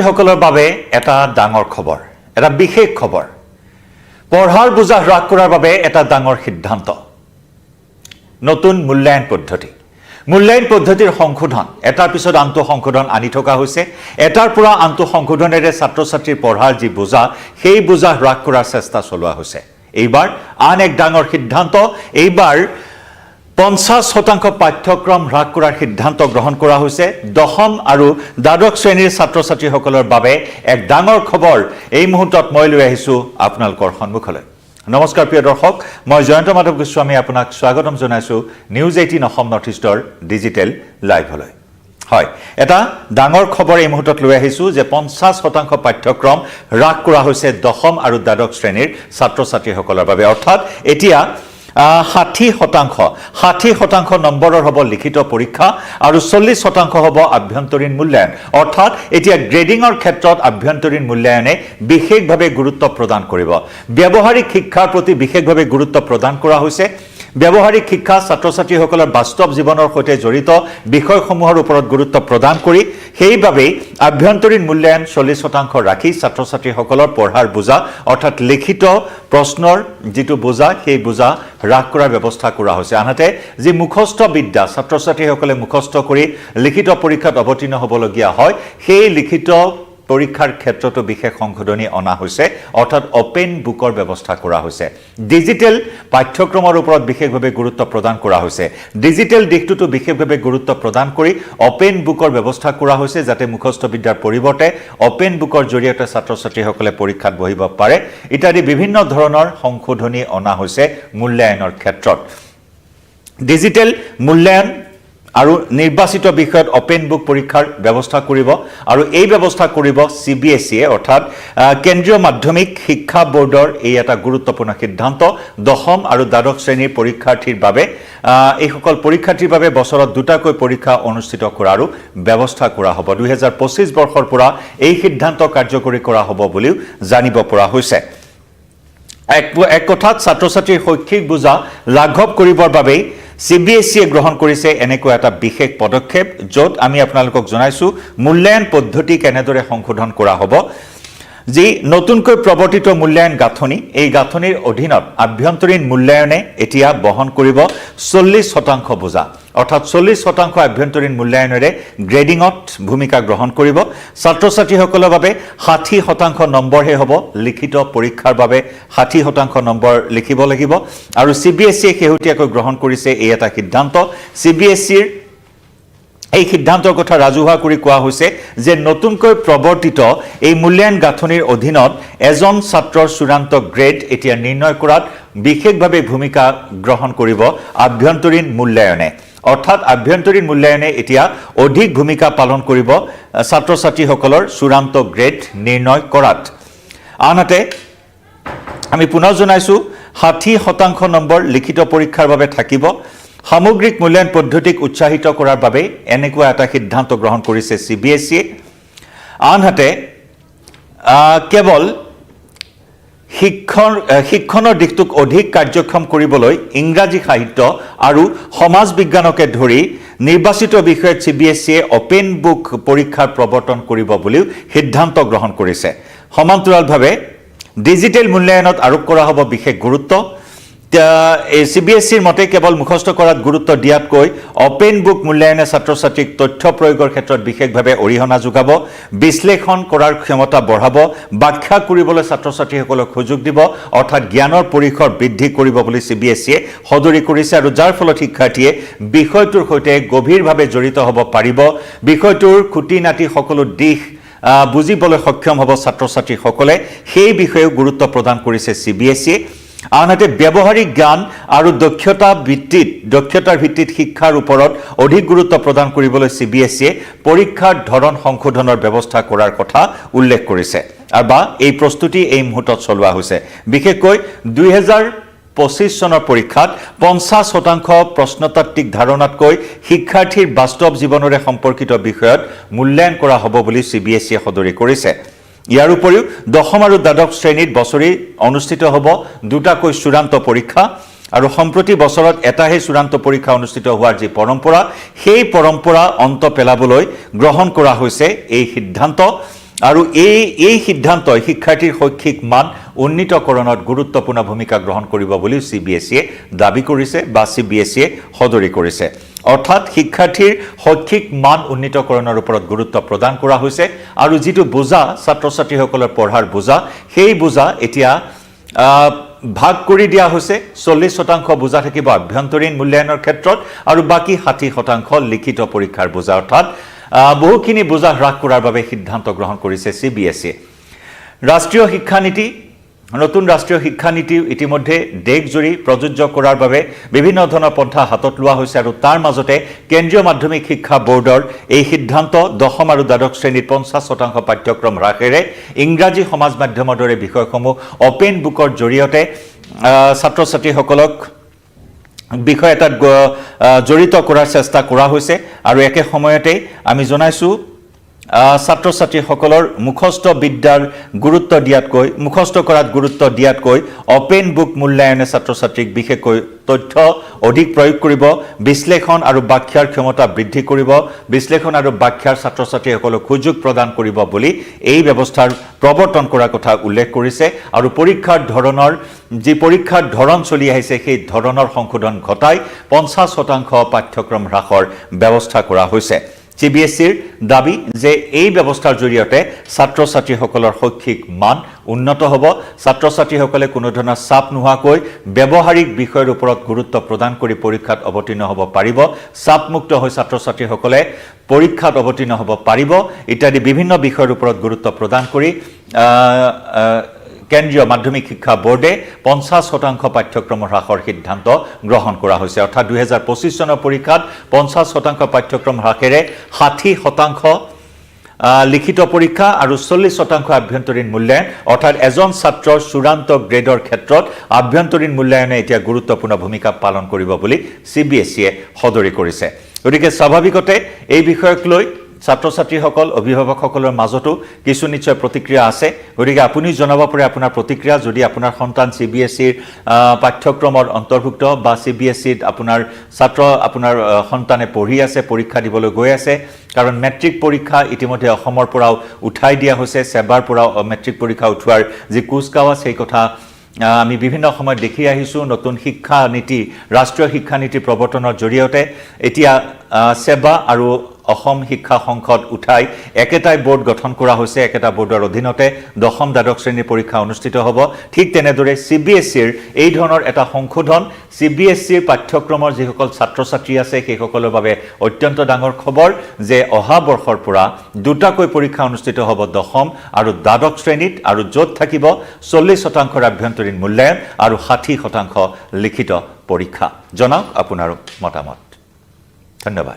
সকলৰ বাবে এটা ডাঙৰ খবৰ, এটা বিশেষ খবৰ। পঢ়াৰ বোজা হ্ৰাস কৰাৰ বাবে এটা ডাঙৰ সিদ্ধান্ত। নতুন মূল্যায়ন পদ্ধতি। মূল্যায়ন পদ্ধতিৰ সংশোধন এটাৰ পিছত আনটো সংশোধন আনি থকা হৈছে। এটাৰ পৰা আনটো সংশোধনেৰে ছাত্ৰ-ছাত্ৰীৰ পঢ়াৰ যি বোজা, সেই বোজা হ্ৰাস কৰাৰ চেষ্টা চলোৱা হৈছে। এইবাৰ আন এক ডাঙৰ সিদ্ধান্ত। এইবাৰ 50% পাঠ্যক্ৰম হ্ৰাস কৰাৰ সিদ্ধান্ত গ্ৰহণ কৰা হৈছে। দশম আৰু দ্বাদশ শ্ৰেণীৰ ছাত্ৰ-ছাত্ৰীসকলৰ বাবে এক ডাঙৰ খবৰ এই মুহূৰ্তত মই লৈ আহিছোঁ আপোনালোকৰ সন্মুখলৈ। নমস্কাৰ প্ৰিয় দৰ্শক, মই জয়ন্ত মাধৱ গোস্বামী আপোনাক স্বাগতম জনাইছোঁ নিউজ 18 অসম নৰ্থ ইষ্টৰ ডিজিটেল লাইভলৈ। হয়, এটা ডাঙৰ খবৰ এই মুহূৰ্তত লৈ আহিছোঁ যে 50% পাঠ্যক্ৰম হ্ৰাস কৰা হৈছে দশম আৰু দ্বাদশ শ্ৰেণীৰ ছাত্ৰ-ছাত্ৰীসকলৰ বাবে। অৰ্থাৎ এতিয়া 60% নম্বৰৰ হ'ব লিখিত পৰীক্ষা আৰু 40% হ'ব আভ্যন্তৰীণ মূল্যায়ন। অৰ্থাৎ এতিয়া গ্ৰেডিঙৰ ক্ষেত্ৰত আভ্যন্তৰীণ মূল্যায়নে বিশেষভাৱে গুৰুত্ব প্ৰদান কৰিব। ব্যৱহাৰিক শিক্ষাৰ প্ৰতি বিশেষভাৱে গুৰুত্ব প্ৰদান কৰা হৈছে। ব্যৱহাৰিক শিক্ষা ছাত্ৰ-ছাত্ৰীসকলৰ বাস্তৱ জীৱনৰ সৈতে জড়িত বিষয়সমূহৰ ওপৰত গুৰুত্ব প্ৰদান কৰি সেইবাবেই আভ্যন্তৰীণ মূল্যায়ন 40% ৰাখি ছাত্ৰ-ছাত্ৰীসকলৰ পঢ়াৰ বোজা অৰ্থাৎ লিখিত প্ৰশ্নৰ যিটো বোজা, সেই বোজা হ্ৰাস কৰাৰ ব্যৱস্থা কৰা হৈছে। আনহাতে যি মুখস্থ বিদ্যা ছাত্ৰ-ছাত্ৰীসকলে মুখস্থ কৰি লিখিত পৰীক্ষাত অৱতীৰ্ণ হ'বলগীয়া হয়, সেই লিখিত পৰীক্ষাৰ ক্ষেত্ৰতো বিশেষ সংশোধনী অনা হৈছে। অৰ্থাৎ অপেন বুকৰ ব্যৱস্থা কৰা হৈছে। ডিজিটেল পাঠ্যক্ৰমৰ ওপৰত বিশেষভাৱে গুৰুত্ব প্ৰদান কৰা হৈছে। ডিজিটেল দিশটোতো বিশেষভাৱে গুৰুত্ব প্ৰদান কৰি অপেন বুকৰ ব্যৱস্থা কৰা হৈছে, যাতে মুখস্থ বিদ্যাৰ পৰিৱৰ্তে অপেন বুকৰ জৰিয়তে ছাত্ৰ-ছাত্ৰীসকলে পৰীক্ষাত বহিব পাৰে। ইত্যাদি বিভিন্ন ধৰণৰ সংশোধনী অনা হৈছে মূল্যায়নৰ ক্ষেত্ৰত। ডিজিটেল মূল্যায়ন আৰু নিৰ্বাচিত বিষয়ত অপেন বুক পৰীক্ষাৰ ব্যৱস্থা কৰিব আৰু এই ব্যৱস্থা কৰিব CBSE অৰ্থাৎ কেন্দ্ৰীয় মাধ্যমিক শিক্ষা বোৰ্ডৰ এই এটা গুৰুত্বপূৰ্ণ সিদ্ধান্ত। দশম আৰু দ্বাদশ শ্ৰেণীৰ পৰীক্ষাৰ্থীৰ বাবে এইসকল পৰীক্ষাৰ্থীৰ বাবে বছৰত দুটাকৈ পৰীক্ষা অনুষ্ঠিত কৰাৰো ব্যৱস্থা কৰা হ'ব। 2025 বৰ্ষৰ পৰা এই সিদ্ধান্ত কাৰ্যকৰী কৰা হ'ব বুলিও জানিব পৰা হৈছে। এক কথাত ছাত্ৰ-ছাত্ৰীৰ শৈক্ষিক বোজা লাঘৱ কৰিবৰ বাবেই CBSE গ্ৰহণ কৰিছে এনেকুৱা এটা বিশেষ পদক্ষেপ, য'ত আমি আপোনালোকক জনাইছোঁ মূল্যায়ন পদ্ধতি কেনেদৰে সংশোধন কৰা হ'ব। যি নতুনকৈ প্ৰৱৰ্তিত মূল্যায়ন গাঁথনি, এই গাঁথনিৰ অধীনত আভ্যন্তৰীণ মূল্যায়নে এতিয়া বহন কৰিব 40% বোজা। অৰ্থাৎ 40% আভ্যন্তৰীণ মূল্যায়নেৰে গ্ৰেডিঙত ভূমিকা গ্ৰহণ কৰিব। ছাত্ৰ-ছাত্ৰীসকলৰ বাবে 60% নম্বৰহে হ'ব। লিখিত পৰীক্ষাৰ বাবে 60% নম্বৰ লিখিব লাগিব। আৰু CBSE শেহতীয়াকৈ গ্ৰহণ কৰিছে এই এটা সিদ্ধান্ত। CBSEৰ এই সিদ্ধান্তৰ কথা ৰাজহুৱা কৰি কোৱা হৈছে যে নতুনকৈ প্ৰৱৰ্তিত এই মূল্যায়ন গাঁথনিৰ অধীনত এজন ছাত্ৰৰ চূড়ান্ত গ্ৰেড এতিয়া নিৰ্ণয় কৰাত বিশেষভাৱে ভূমিকা গ্ৰহণ কৰিব আভ্যন্তৰীণ মূল্যায়নে। অৰ্থাৎ আভ্যন্তৰীণ মূল্যায়নে এতিয়া অধিক ভূমিকা পালন কৰিব ছাত্ৰ-ছাত্ৰীসকলৰ চূড়ান্ত গ্ৰেড নিৰ্ণয় কৰাত। আনহাতে আমি পুনৰ জনাইছোঁ 60% নম্বৰ লিখিত পৰীক্ষাৰ বাবে থাকিব। সামগ্ৰিক মূল্যায়ন পদ্ধতিক উৎসাহিত কৰাৰ বাবে এনেকুৱা এটা সিদ্ধান্ত গ্ৰহণ কৰিছে CBSE। আনহাতে কেৱল শিক্ষণৰ দিশটোক অধিক কাৰ্যক্ষম কৰিবলৈ ইংৰাজী সাহিত্য আৰু সমাজ বিজ্ঞানকে ধৰি নিৰ্বাচিত বিষয়ত CBSE অপেন বুক পৰীক্ষাৰ প্ৰৱৰ্তন কৰিব বুলিও সিদ্ধান্ত গ্ৰহণ কৰিছে। সমান্তৰালভাৱে ডিজিটেল মূল্যায়নত আৰোপ কৰা হ'ব বিশেষ গুৰুত্ব। CBSEৰ মতে কেৱল মুখস্থ কৰাত গুৰুত্ব দিয়াতকৈ অপেন বুক মূল্যায়নে ছাত্ৰ-ছাত্ৰীক তথ্য প্ৰয়োগৰ ক্ষেত্ৰত বিশেষভাৱে অৰিহণা যোগাব, বিশ্লেষণ কৰাৰ ক্ষমতা বঢ়াব, ব্যাখ্যা কৰিবলৈ ছাত্ৰ-ছাত্ৰীসকলক সুযোগ দিব। অৰ্থাৎ জ্ঞানৰ পৰিসৰ বৃদ্ধি কৰিব বুলি CBSE সদৰি কৰিছে, আৰু যাৰ ফলত শিক্ষাৰ্থীয়ে বিষয়টোৰ সৈতে গভীৰভাৱে জড়িত হ'ব পাৰিব। বিষয়টোৰ খুঁটি নাটি সকলো দিশ বুজিবলৈ সক্ষম হ'ব ছাত্ৰ-ছাত্ৰীসকলে। সেই বিষয়েও গুৰুত্ব প্ৰদান কৰিছে CBSE। আনহাতে ব্যৱহাৰিক জ্ঞান আৰু দক্ষতাৰ ভিত্তিত শিক্ষাৰ ওপৰত অধিক গুৰুত্ব প্ৰদান কৰিবলৈ CBSE পৰীক্ষাৰ ধৰণ সংশোধনৰ ব্যৱস্থা কৰাৰ কথা উল্লেখ কৰিছে। বা এই প্ৰস্তুতি এই মুহূৰ্তত চলোৱা হৈছে। বিশেষকৈ 2025 চনৰ পৰীক্ষাত 50% প্ৰশ্নতাত্ত্বিক ধাৰণাতকৈ শিক্ষাৰ্থীৰ বাস্তৱ জীৱনৰে সম্পৰ্কিত বিষয়ত মূল্যায়ন কৰা হ'ব বুলি CBSE সদৰি কৰিছে। ইয়াৰ উপৰিও দশম আৰু দ্বাদশ শ্ৰেণীত বছৰি অনুষ্ঠিত হ'ব দুটাকৈ চূড়ান্ত পৰীক্ষা। আৰু সম্প্ৰতি বছৰত এটাহে চূড়ান্ত পৰীক্ষা অনুষ্ঠিত হোৱাৰ যি পৰম্পৰা, সেই পৰম্পৰা অন্ত পেলাবলৈ গ্ৰহণ কৰা হৈছে এই সিদ্ধান্ত। আৰু এই সিদ্ধান্তই শিক্ষাৰ্থীৰ শৈক্ষিক মান উন্নীতকৰণত গুৰুত্বপূৰ্ণ ভূমিকা গ্ৰহণ কৰিব বুলি CBSE দাবী কৰিছে বা CBSE সদৰি কৰিছে অৰ্থাৎ শিক্ষাৰ্থীৰ শৈক্ষিক মান উন্নীতকৰণৰ ওপৰত গুৰুত্ব প্ৰদান কৰা হৈছে আৰু যিটো বোজা ছাত্ৰ ছাত্ৰীসকলৰ পঢ়াৰ বোজা সেই বোজা এতিয়া ভাগ কৰি দিয়া হৈছে 40% বোজা থাকিব আভ্যন্তৰীণ মূল্যায়নৰ ক্ষেত্ৰত আৰু বাকি 60% লিখিত পৰীক্ষাৰ বোজা অৰ্থাৎ বহুখিনি বোজা হ্ৰাস কৰাৰ বাবে সিদ্ধান্ত গ্ৰহণ কৰিছে CBSE ৰাষ্ট্ৰীয় শিক্ষানীতি নতুন ৰাষ্ট্ৰীয় শিক্ষানীতি ইতিমধ্যে দেশজুৰি প্ৰযোজ্য কৰাৰ বাবে বিভিন্ন ধৰণৰ পন্থা হাতত লোৱা হৈছে আৰু তাৰ মাজতে কেন্দ্ৰীয় মাধ্যমিক শিক্ষা বোৰ্ডৰ এই সিদ্ধান্ত দশম আৰু দ্বাদশ শ্ৰেণীত 50% পাঠ্যক্ৰম হ্ৰাসেৰে ইংৰাজী সমাজ মাধ্যমৰ দৰে বিষয়সমূহ অপেন বুকৰ জৰিয়তে ছাত্ৰ ছাত্ৰীসকলক বিষয় এটাত জড়িত কৰাৰ চেষ্টা কৰা হৈছে আৰু একে সময়তে আমি জনাইছো ছাত্ৰ ছাত্ৰীসকলৰ মুখস্থ বিদ্যাৰ গুৰুত্ব দিয়াতকৈ মুখস্থ কৰাত গুৰুত্ব দিয়াতকৈ অপেন বুক মূল্যায়নে ছাত্ৰ ছাত্ৰীক বিশেষকৈ তথ্য অধিক প্ৰয়োগ কৰিব বিশ্লেষণ আৰু ব্যাখ্যাৰ ক্ষমতা বৃদ্ধি কৰিব বিশ্লেষণ আৰু ব্যাখ্যাৰ ছাত্ৰ ছাত্ৰীসকলক সুযোগ প্ৰদান কৰিব বুলি এই ব্যৱস্থাৰ প্ৰৱৰ্তন কৰাৰ কথা উল্লেখ কৰিছে আৰু পৰীক্ষাৰ ধৰণৰ যি পৰীক্ষাৰ ধৰণ চলি আহিছে সেই ধৰণৰ সংশোধন ঘটাই 50% পাঠ্যক্ৰম হ্ৰাসৰ ব্যৱস্থা কৰা হৈছে CBSEৰ দাবী যে এই ব্যৱস্থাৰ জৰিয়তে ছাত্ৰ ছাত্ৰীসকলৰ শৈক্ষিক মান উন্নত হ'ব ছাত্ৰ ছাত্ৰীসকলে কোনো ধৰণৰ চাপ নোহোৱাকৈ ব্যৱহাৰিক বিষয়ৰ ওপৰত গুৰুত্ব প্ৰদান কৰি পৰীক্ষাত অৱতীৰ্ণ হ'ব পাৰিব চাপমুক্ত হৈ ছাত্ৰ ছাত্ৰীসকলে পৰীক্ষাত অৱতীৰ্ণ হ'ব পাৰিব ইত্যাদি বিভিন্ন বিষয়ৰ ওপৰত গুৰুত্ব প্ৰদান কৰি কেন্দ্ৰীয় মাধ্যমিক শিক্ষা বোৰ্ডে 50% পাঠ্যক্ৰম হ্ৰাসৰ সিদ্ধান্ত গ্ৰহণ কৰা হৈছে অৰ্থাৎ 2025 চনৰ পৰীক্ষাত 50% পাঠ্যক্ৰম হ্ৰাসেৰে 60% লিখিত পৰীক্ষা আৰু 40% আভ্যন্তৰীণ মূল্যায়ন অৰ্থাৎ এজন ছাত্ৰৰ চূড়ান্ত গ্ৰেডৰ ক্ষেত্ৰত আভ্যন্তৰীণ মূল্যায়নে এতিয়া গুৰুত্বপূৰ্ণ ভূমিকা পালন কৰিব বুলি CBSE সদৰি কৰিছে গতিকে স্বাভাৱিকতে এই বিষয়ক লৈ ছাত্ৰ ছাত্ৰীসকল অভিভাৱকসকলৰ মাজতো কিছু নিশ্চয় প্ৰতিক্ৰিয়া আছে গতিকে আপুনি জনাব পাৰে আপোনাৰ প্ৰতিক্ৰিয়া যদি আপোনাৰ সন্তান CBSEৰ পাঠ্যক্ৰমৰ অন্তৰ্ভুক্ত বা CBSEত আপোনাৰ ছাত্ৰ আপোনাৰ সন্তানে পঢ়ি আছে পৰীক্ষা দিবলৈ গৈ আছে কাৰণ মেট্ৰিক পৰীক্ষা ইতিমধ্যে অসমৰ পৰাও উঠাই দিয়া হৈছে সেবাৰ পৰা মেট্ৰিক পৰীক্ষা উঠোৱাৰ যি কুচকাৱাজ সেই কথা আমি বিভিন্ন সময় দেখি আহিছো নতুন শিক্ষা নীতি ৰাষ্ট্ৰীয় শিক্ষা নীতি প্ৰৱৰ্তনৰ জৰিয়তে এতিয়া সেবা আৰু অসম শিক্ষা সংসদ উঠাই একেটাই বোৰ্ড গঠন কৰা হৈছে একেটা বোৰ্ডৰ অধীনতে দশম দ্বাদশ শ্ৰেণীৰ পৰীক্ষা অনুষ্ঠিত হ'ব ঠিক তেনেদৰে CBSEৰ এই ধৰণৰ এটা সংশোধন CBSEৰ পাঠ্যক্ৰমৰ যিসকল ছাত্ৰ ছাত্ৰী আছে সেইসকলৰ বাবে অত্যন্ত ডাঙৰ খবৰ যে অহা বৰ্ষৰ পৰা দুটাকৈ পৰীক্ষা অনুষ্ঠিত হ'ব দশম আৰু দ্বাদশ শ্ৰেণীত আৰু য'ত থাকিব 40% আভ্যন্তৰীণ মূল্যায়ন আৰু 60% লিখিত পৰীক্ষা জনাওক আপোনাৰ মতামত ধন্যবাদ